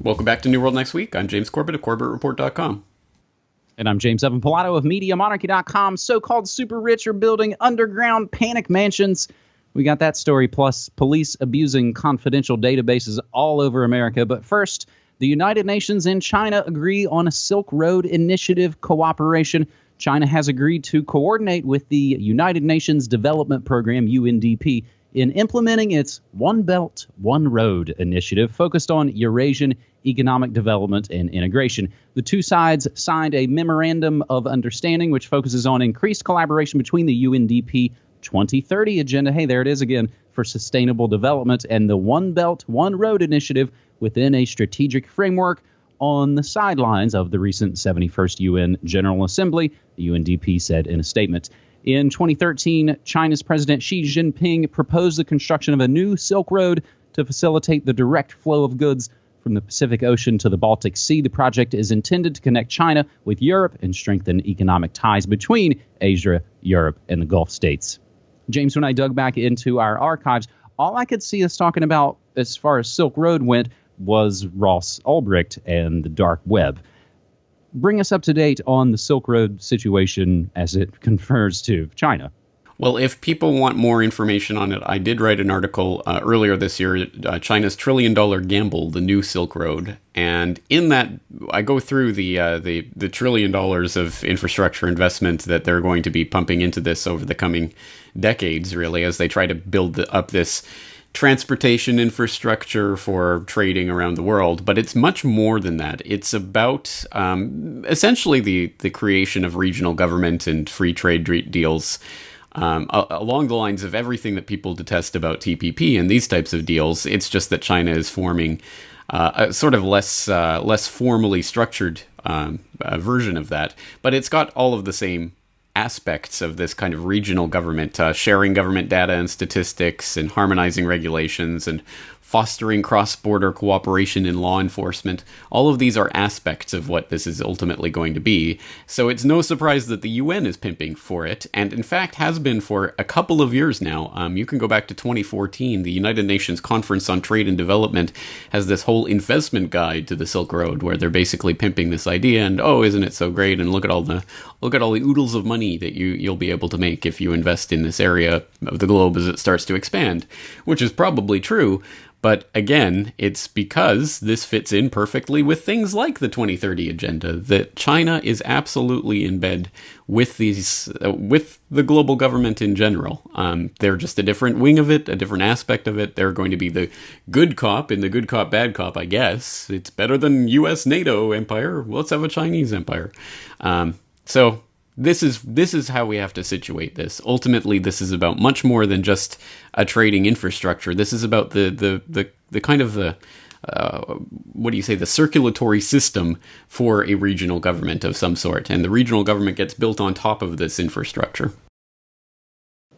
Welcome back to New World Next Week. I'm James Corbett of CorbettReport.com. And I'm James Evan Pilato of MediaMonarchy.com. So-called super rich are building underground panic mansions. We got that story, plus police abusing confidential databases all over America. But first, the United Nations and China agree on a Silk Road Initiative cooperation. China has agreed to coordinate with the United Nations Development Program, UNDP, in implementing its One Belt, One Road initiative focused on Eurasian economic development and integration. The two sides signed a memorandum of understanding which focuses on increased collaboration between the UNDP 2030 agenda, hey, there it is again, for sustainable development, and the One Belt, One Road initiative within a strategic framework on the sidelines of the recent 71st UN General Assembly, the UNDP said in a statement. In 2013, China's President Xi Jinping proposed the construction of a new Silk Road to facilitate the direct flow of goods from the Pacific Ocean to the Baltic Sea. The project is intended to connect China with Europe and strengthen economic ties between Asia, Europe, and the Gulf states. James, when I dug back into our archives, all I could see us talking about as far as Silk Road went was Ross Ulbricht and the dark web. Bring us up to date on the Silk Road situation as it confers to China. Well, if people want more information on it, I did write an article earlier this year, China's $1 trillion gamble, the new Silk Road. And in that, I go through the $1 trillion of infrastructure investment that they're going to be pumping into this over the coming decades, really, as they try to build up this transportation infrastructure for trading around the world. But it's much more than that. It's about essentially the creation of regional government and free trade deals along the lines of everything that people detest about TPP and these types of deals. It's just that China is forming a sort of less formally structured version of that. But it's got all of the same aspects of this kind of regional government, sharing government data and statistics and harmonizing regulations and fostering cross-border cooperation in law enforcement. All of these are aspects of what this is ultimately going to be. So it's no surprise that the UN is pimping for it, and in fact has been for a couple of years now. You can go back to 2014. The United Nations Conference on Trade and Development has this whole investment guide to the Silk Road, where they're basically pimping this idea, and oh, isn't it so great? And look at all the oodles of money that you'll be able to make if you invest in this area of the globe as it starts to expand, which is probably true. But again, it's because this fits in perfectly with things like the 2030 agenda, that China is absolutely in bed with with the global government in general. They're just a different wing of it, a different aspect of it. They're going to be the good cop in the good cop, bad cop, I guess. It's better than US NATO empire. Well, let's have a Chinese empire. So this is how we have to situate this. Ultimately, this is about much more than just a trading infrastructure. This is about the kind of the the circulatory system for a regional government of some sort, and the regional government gets built on top of this infrastructure.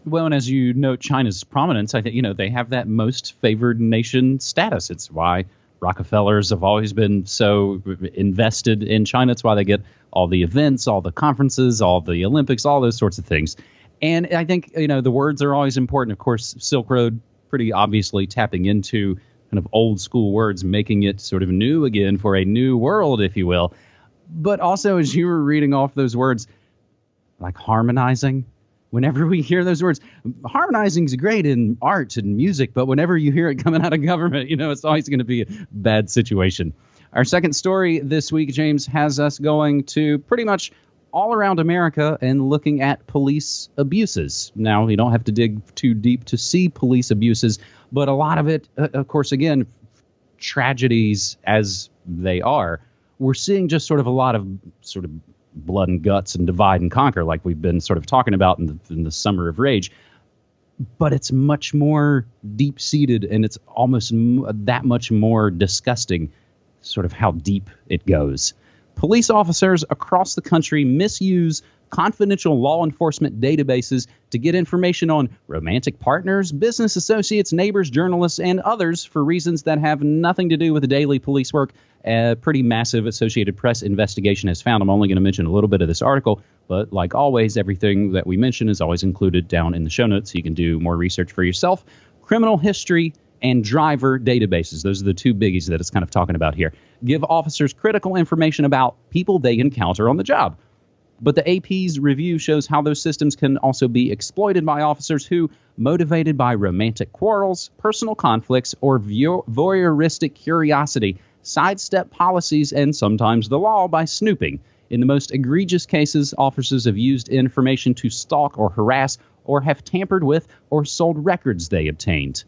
Well, and as you note China's prominence, I think they have that most favored nation status. It's why Rockefellers have always been so invested in China. It's why they get all the events, all the conferences, all the Olympics, all those sorts of things. And I think, the words are always important. Of course, Silk Road pretty obviously tapping into kind of old school words, making it sort of new again for a new world, if you will. But also, as you were reading off those words, like harmonizing, whenever we hear those words, harmonizing is great in art and music, but whenever you hear it coming out of government, it's always going to be a bad situation. Our second story this week, James, has us going to pretty much all around America and looking at police abuses. Now, you don't have to dig too deep to see police abuses, but a lot of it, of course, again, tragedies as they are, we're seeing just sort of a lot of sort of blood and guts and divide and conquer, like we've been sort of talking about in the Summer of Rage. But it's much more deep-seated, and it's almost that much more disgusting, sort of how deep it goes. Police officers across the country misuse confidential law enforcement databases to get information on romantic partners, business associates, neighbors, journalists, and others for reasons that have nothing to do with the daily police work. A pretty massive Associated Press investigation has found. I'm only going to mention a little bit of this article, but like always, everything that we mention is always included down in the show notes, so you can do more research for yourself. Criminal history and driver databases. Those are the two biggies that it's kind of talking about here. Give officers critical information about people they encounter on the job. But the AP's review shows how those systems can also be exploited by officers who, motivated by romantic quarrels, personal conflicts, or voyeuristic curiosity, sidestep policies and sometimes the law by snooping. In the most egregious cases, officers have used information to stalk or harass or have tampered with or sold records they obtained.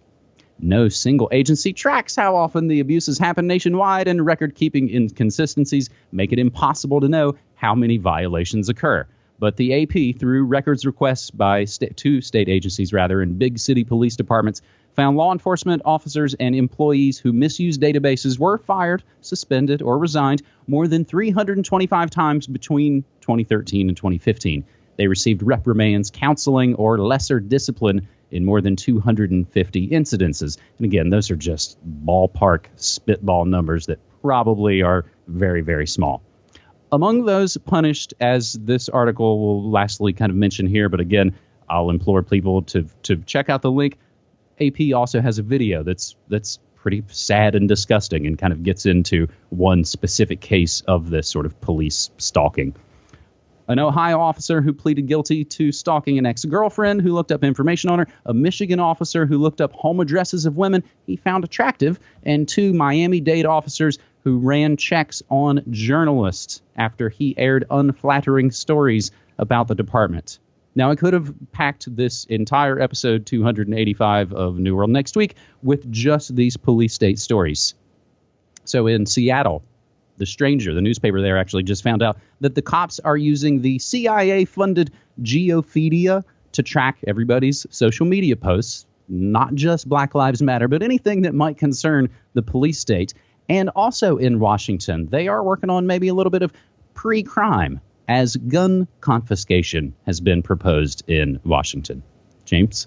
No single agency tracks how often the abuses happen nationwide, and record-keeping inconsistencies make it impossible to know how many violations occur. But the AP, through records requests by two state agencies and big city police departments, found law enforcement officers and employees who misused databases were fired, suspended, or resigned more than 325 times between 2013 and 2015. They received reprimands, counseling, or lesser discipline in more than 250 incidences. And again, those are just ballpark spitball numbers that probably are very, very small. Among those punished, as this article will lastly kind of mention here, but again, I'll implore people to check out the link. AP also has a video that's pretty sad and disgusting and kind of gets into one specific case of this sort of police stalking. An Ohio officer who pleaded guilty to stalking an ex-girlfriend who looked up information on her, a Michigan officer who looked up home addresses of women he found attractive, and two Miami-Dade officers who ran checks on journalists after he aired unflattering stories about the department. Now, I could have packed this entire episode 285 of New World Next Week with just these police state stories. So in Seattle, The Stranger, the newspaper there, actually just found out that the cops are using the CIA-funded Geophedia to track everybody's social media posts, not just Black Lives Matter, but anything that might concern the police state. And also in Washington, they are working on maybe a little bit of pre-crime, as gun confiscation has been proposed in Washington. James?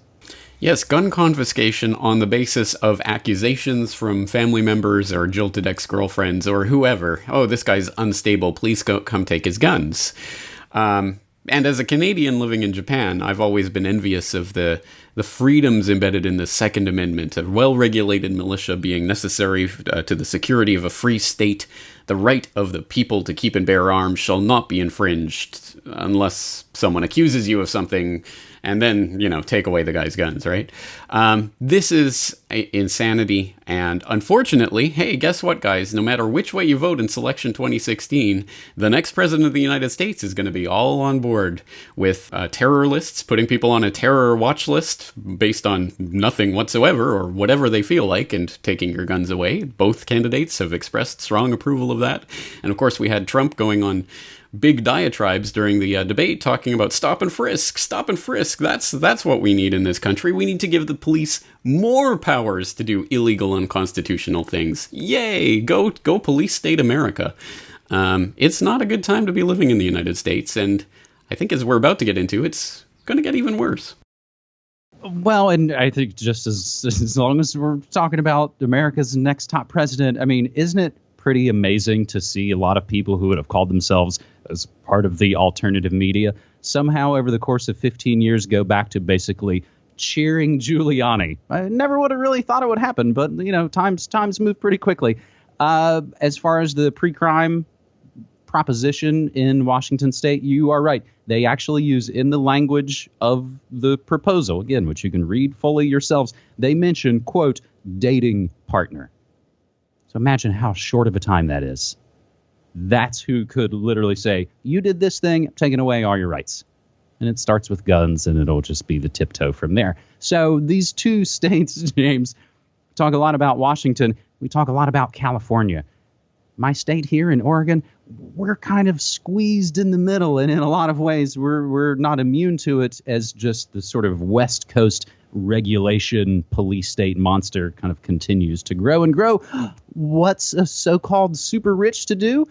Yes, gun confiscation on the basis of accusations from family members or jilted ex-girlfriends or whoever. Oh, this guy's unstable. Please come take his guns. And as a Canadian living in Japan, I've always been envious of the freedoms embedded in the Second Amendment, a well-regulated militia being necessary to the security of a free state. The right of the people to keep and bear arms shall not be infringed unless someone accuses you of something and then, take away the guy's guns, right? This is insanity. And unfortunately, hey, guess what, guys? No matter which way you vote in Selection 2016, the next president of the United States is going to be all on board with terror lists, putting people on a terror watch list based on nothing whatsoever or whatever they feel like, and taking your guns away. Both candidates have expressed strong approval of that. And of course, we had Trump going on big diatribes during the debate talking about stop and frisk. That's what we need in this country. We need to give the police more powers to do illegal, unconstitutional things. Yay! Go police state America. It's not a good time to be living in the United States, and I think as we're about to get into, it's going to get even worse. Well, and I think just as long as we're talking about America's next top president, I mean, isn't it pretty amazing to see a lot of people who would have called themselves as part of the alternative media somehow over the course of 15 years go back to basically cheering Giuliani? I never would have really thought it would happen, but times move pretty quickly. As far as the pre-crime proposition in Washington state, you are right. They actually use, in the language of the proposal, again, which you can read fully yourselves, they mention, quote, dating partner. So imagine how short of a time that is. That's who could literally say, you did this thing, I'm taking away all your rights. And it starts with guns, and it'll just be the tiptoe from there. So these two states, James, talk a lot about Washington. We talk a lot about California. My state here in Oregon, we're kind of squeezed in the middle, and in a lot of ways, we're not immune to it as just the sort of West Coast regulation police state monster kind of continues to grow and grow. What's a so-called super rich to do?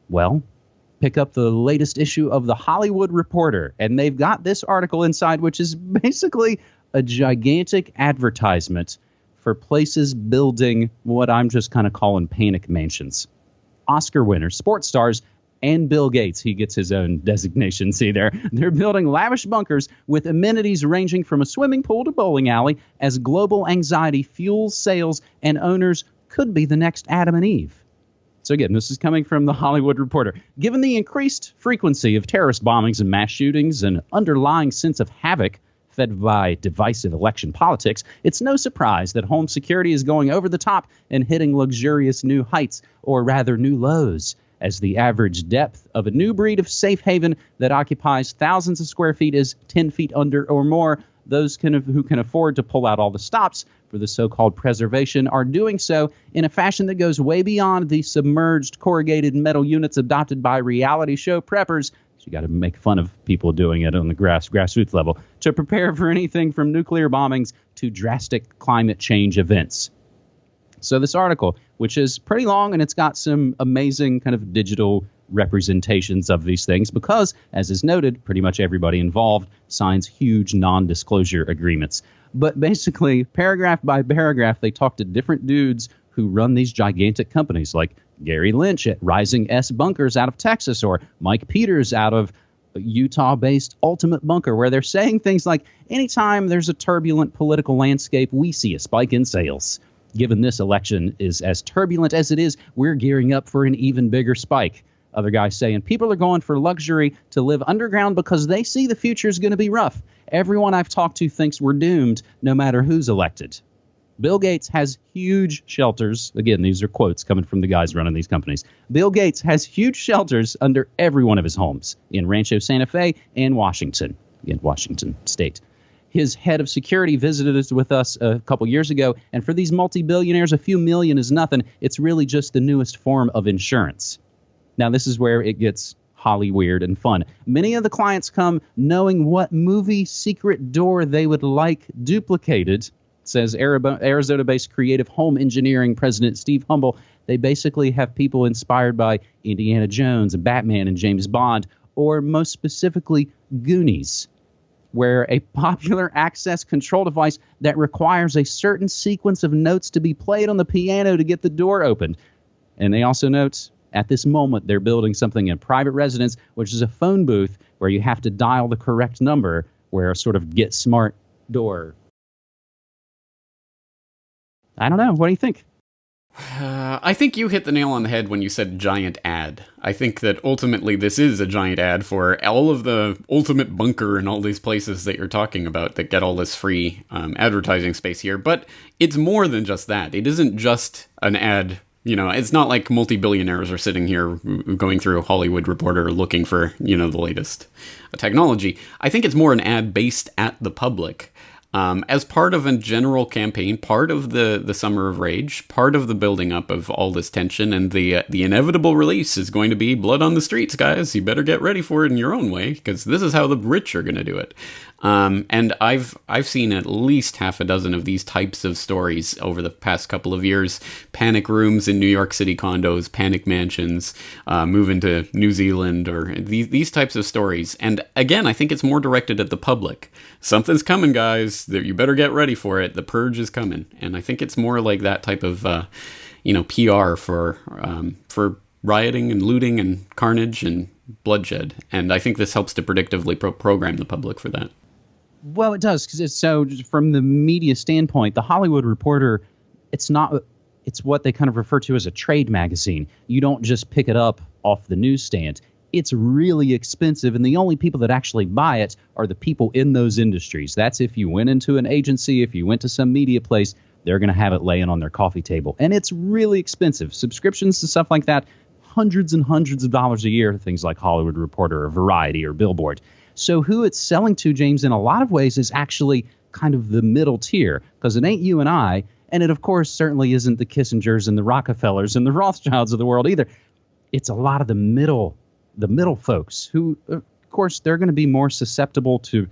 Well, pick up the latest issue of the Hollywood Reporter, and they've got this article inside, which is basically a gigantic advertisement for places building what I'm just kind of calling panic mansions. Oscar winners, sports stars, and Bill Gates. He gets his own designation. See there? They're building lavish bunkers with amenities ranging from a swimming pool to bowling alley as global anxiety fuels sales and owners could be the next Adam and Eve. So again, this is coming from The Hollywood Reporter. Given the increased frequency of terrorist bombings and mass shootings and underlying sense of havoc fed by divisive election politics, it's no surprise that home security is going over the top and hitting luxurious new heights, or rather new lows, as the average depth of a new breed of safe haven that occupies thousands of square feet is 10 feet under or more. Those who can afford to pull out all the stops for the so-called preservation are doing so in a fashion that goes way beyond the submerged corrugated metal units adopted by reality show preppers. So you got to make fun of people doing it on the grassroots level to prepare for anything from nuclear bombings to drastic climate change events. So this article, which is pretty long, and it's got some amazing kind of digital representations of these things because, as is noted, pretty much everybody involved signs huge non-disclosure agreements. But basically, paragraph by paragraph, they talk to different dudes who run these gigantic companies, like Gary Lynch at Rising S Bunkers out of Texas, or Mike Peters out of Utah-based Ultimate Bunker, where they're saying things like, anytime there's a turbulent political landscape, we see a spike in sales. Given this election is as turbulent as it is, we're gearing up for an even bigger spike. Other guys saying people are going for luxury to live underground because they see the future is going to be rough. Everyone I've talked to thinks we're doomed no matter who's elected. Bill Gates has huge shelters. Again, these are quotes coming from the guys running these companies. Bill Gates has huge shelters under every one of his homes in Rancho Santa Fe and Washington, in Washington State. His head of security visited us with us a couple years ago, and for these multi-billionaires, a few million is nothing. It's really just the newest form of insurance. Now, this is where it gets holly weird and fun. Many of the clients come knowing what movie secret door they would like duplicated, says Arizona-based creative home engineering president Steve Humble. They basically have people inspired by Indiana Jones, Batman, and James Bond, or most specifically, Goonies, where a popular access control device that requires a certain sequence of notes to be played on the piano to get the door opened. And they also note, at this moment, they're building something in private residence, which is a phone booth where you have to dial the correct number, where a sort of get smart door. I don't know. What do you think? I think you hit the nail on the head when you said giant ad. I think that ultimately this is a giant ad for all of the Ultimate Bunker and all these places that you're talking about that get all this free advertising space here. But it's more than just that. It isn't just an ad. You know, it's not like multi-billionaires are sitting here going through a Hollywood Reporter looking for, the latest technology. I think it's more an ad based at the public. As part of a general campaign, part of the Summer of Rage, part of the building up of all this tension, and the inevitable release is going to be blood on the streets, guys. You better get ready for it in your own way, because this is how the rich are going to do it. And I've seen at least half a dozen of these types of stories over the past couple of years. Panic rooms in New York City condos, panic mansions, moving to New Zealand, or these types of stories. And again, I think it's more directed at the public. Something's coming, guys. You better get ready for it. The purge is coming. And I think it's more like that type of, PR for rioting and looting and carnage and bloodshed. And I think this helps to predictively program the public for that. Well, it does, because it's so, from the media standpoint, the Hollywood Reporter, it's what they kind of refer to as a trade magazine. You don't just pick it up off the newsstand. It's really expensive, and the only people that actually buy it are the people in those industries. That's if you went into an agency, if you went to some media place, they're going to have it laying on their coffee table. And it's really expensive. Subscriptions to stuff like that, hundreds and hundreds of dollars a year, things like Hollywood Reporter or Variety or Billboard. So who it's selling to, James, in a lot of ways is actually kind of the middle tier, because it ain't you and I, and it, of course, certainly isn't the Kissingers and the Rockefellers and the Rothschilds of the world either. It's a lot of the middle folks who, of course, they're going to be more susceptible to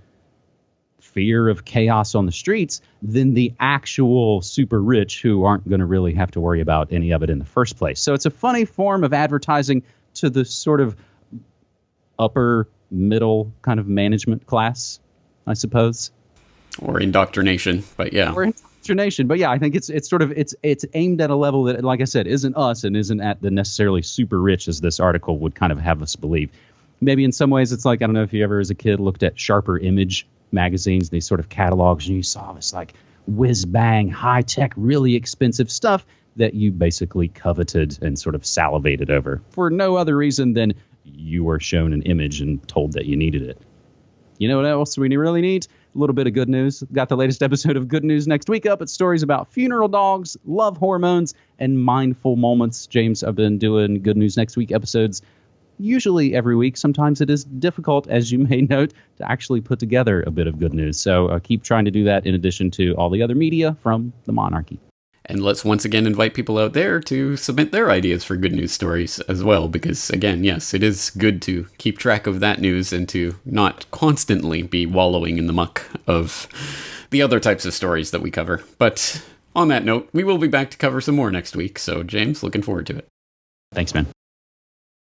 fear of chaos on the streets than the actual super rich who aren't going to really have to worry about any of it in the first place. So it's a funny form of advertising to the sort of upper middle kind of management class, I suppose. Or indoctrination, but yeah. Nation. But yeah, I think it's sort of it's aimed at a level that, like I said, isn't us and isn't at the necessarily super rich as this article would kind of have us believe. Maybe in some ways it's like, I don't know if you ever as a kid looked at Sharper Image magazines, these sort of catalogs, and you saw this like whiz bang, high tech, really expensive stuff that you basically coveted and sort of salivated over for no other reason than you were shown an image and told that you needed it. You know what else we really need? A little bit of good news. Got the latest episode of Good News next week up. It's stories about funeral dogs, love hormones, and mindful moments. James, I've been doing Good News Next Week episodes usually every week. Sometimes it is difficult, as you may note, to actually put together a bit of good news. So keep trying to do that in addition to all the other media from the Monarchy. And let's once again invite people out there to submit their ideas for good news stories as well, because again, yes, it is good to keep track of that news and to not constantly be wallowing in the muck of the other types of stories that we cover. But on that note, we will be back to cover some more next week. So James, looking forward to it. Thanks, man.